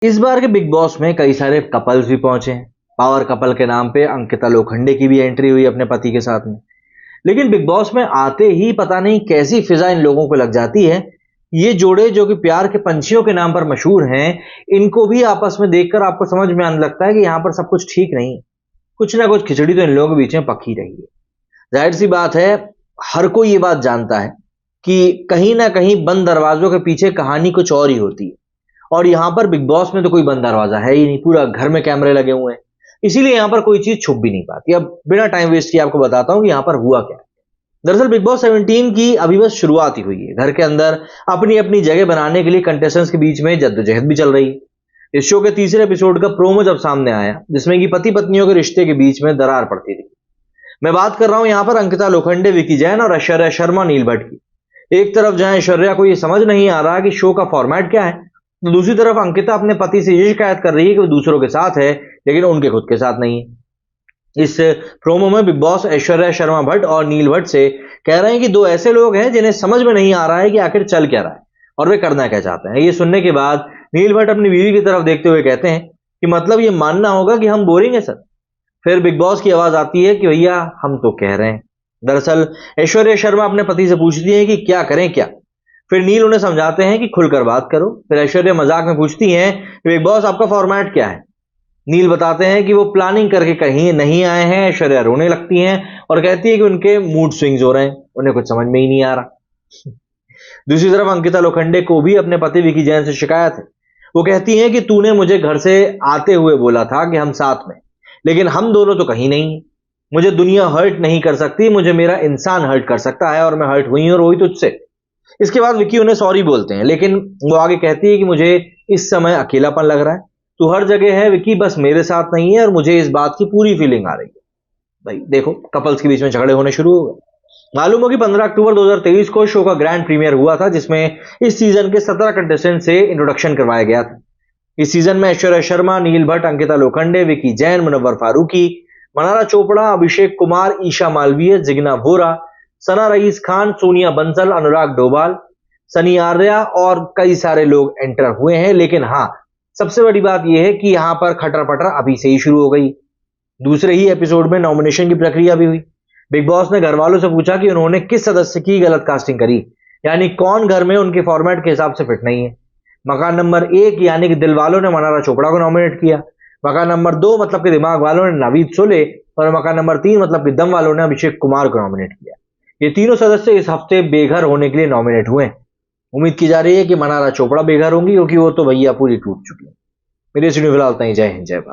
इस बार के big boss में कई सारे कपल्स भी पहुंचे हैं। पावर कपल के नाम पे अंकिता लोखंडे की भी एंट्री हुई अपने पति के साथ में। लेकिन बिग बॉस में आते ही पता नहीं कैसी फिजा इन लोगों को लग जाती है। ये जोड़े जो कि प्यार के पंछियों के नाम पर मशहूर हैं, इनको भी आपस में देखकर आपको समझ में आने लगता है कि यहाँ पर सब कुछ ठीक नहीं है। कुछ ना कुछ खिचड़ी तो इन लोगों के बीच में पक ही रही है। जाहिर सी बात है, हर कोई ये बात जानता है कि कहीं ना कहीं बंद दरवाजों के पीछे कहानी कुछ और ही होती है। और यहाँ पर बिग बॉस में तो कोई बंद दरवाजा है ही नहीं, पूरा घर में कैमरे लगे हुए हैं। इसीलिए यहाँ पर कोई चीज छुप भी नहीं पाती। अब बिना टाइम वेस्ट किए आपको बताता हूँ कि यहाँ पर हुआ क्या है। दरअसल बिग बॉस 17 की अभी बस शुरुआत ही हुई है। घर के अंदर अपनी अपनी जगह बनाने के लिए कंटेस्टेंट्स के बीच में जद्दोजहद भी चल रही है। इस शो के तीसरे एपिसोड का प्रोमो जब सामने आया, जिसमें कि पति पत्नियों के रिश्ते के बीच में दरार पड़ती थी। मैं बात कर रहा हूं यहाँ पर अंकिता लोखंडे, विकी जैन और ऐश्वर्या शर्मा, नील भट्ट की। एक तरफ जहां ऐश्वर्या को ये समझ नहीं आ रहा कि शो का फॉर्मेट क्या है, तो दूसरी तरफ अंकिता अपने पति से ये शिकायत कर रही है कि वो दूसरों के साथ है लेकिन उनके खुद के साथ नहीं है। इस प्रोमो में बिग बॉस ऐश्वर्या शर्मा भट्ट और नील भट्ट से कह रहे हैं कि दो ऐसे लोग हैं जिन्हें समझ में नहीं आ रहा है कि आखिर चल क्या रहा है और वे करना क्या चाहते हैं। ये सुनने के बाद नील भट्ट अपनी बीवी की तरफ देखते हुए कहते हैं कि मतलब ये मानना होगा कि हम बोरिंग है सर। फिर बिग बॉस की आवाज आती है कि भैया हम तो कह रहे हैं। दरअसल ऐश्वर्या शर्मा अपने पति से पूछती है कि क्या करें क्या। फिर नील उन्हें समझाते हैं कि खुलकर बात करो। फिर ऐश्वर्या मजाक में पूछती हैं कि बिग बॉस आपका फॉर्मेट क्या है। नील बताते हैं कि वो प्लानिंग करके कहीं नहीं आए हैं। ऐश्वर्या रोने लगती हैं और कहती है कि उनके मूड स्विंग्स हो रहे हैं, उन्हें कुछ समझ में ही नहीं आ रहा। दूसरी तरफ अंकिता लोखंडे को भी अपने पति विकी जैन से शिकायत है। वो कहती हैं कि तूने मुझे घर से आते हुए बोला था कि हम साथ में, लेकिन हम दोनों तो कहीं नहीं हैं। मुझे दुनिया हर्ट नहीं कर सकती, मुझे मेरा इंसान हर्ट कर सकता है और मैं हर्ट हुई हूं और वही तुझसे। इसके बाद विकी उन्हें सॉरी बोलते हैं, लेकिन वो आगे कहती है कि मुझे इस समय अकेलापन लग रहा है। तू हर जगह है विकी, बस मेरे साथ नहीं है और मुझे इस बात की पूरी फीलिंग आ रही है। भाई देखो, कपल्स के बीच में झगड़े होने शुरू हो गए। मालूम हो कि 15 अक्टूबर 2023 को शो का ग्रैंड प्रीमियर हुआ था, जिसमें इस सीजन के 17 कंटेस्टेंट से इंट्रोडक्शन करवाया गया था। इस सीजन में ऐश्वर्या शर्मा, नील भट्ट, अंकिता लोखंडे, विकी जैन, मुनव्वर फारूकी, मनारा चोपड़ा, अभिषेक कुमार, ईशा मालवीय, जिग्ना वोरा, सना रईस खान, सोनिया बंसल, अनुराग डोभाल, सनी आर्या और कई सारे लोग एंटर हुए हैं। लेकिन हाँ, सबसे बड़ी बात यह है कि यहां पर खटर पटर अभी से ही शुरू हो गई। दूसरे ही एपिसोड में नॉमिनेशन की प्रक्रिया भी हुई। बिग बॉस ने घर वालों से पूछा कि उन्होंने किस सदस्य की गलत कास्टिंग करी, यानी कौन घर में उनके फॉर्मेट के हिसाब से फिट नहीं है। मकान नंबर 1 यानी कि दिल वालों ने मनारा चोपड़ा को नॉमिनेट किया। मकान नंबर 2 मतलब कि दिमाग वालों ने नावीद सोले, और मकान नंबर 3 मतलब कि दम वालों ने अभिषेक कुमार को नॉमिनेट किया। ये तीनों सदस्य इस हफ्ते बेघर होने के लिए नॉमिनेट हुए हैं। उम्मीद की जा रही है कि मनारा चोपड़ा बेघर होंगी, क्योंकि वो तो भैया पूरी टूट चुकी है। मेरे स्टूडियो फिलहाल इतना ही। जय हिंद, जय भारत।